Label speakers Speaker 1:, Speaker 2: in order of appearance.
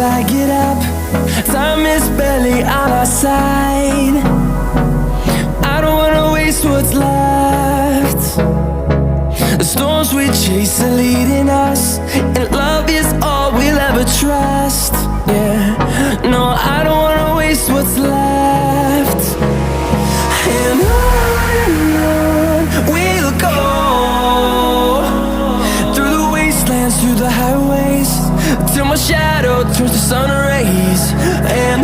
Speaker 1: till I get up. Time is barely on our side. I don't wanna waste what's left. The storms we chase are leading us, and love is all we'll ever trust. Yeah, no, I don't wanna waste what's left. And on we'll go, through the wastelands, through the highways, till my shadow turns to sun rays. And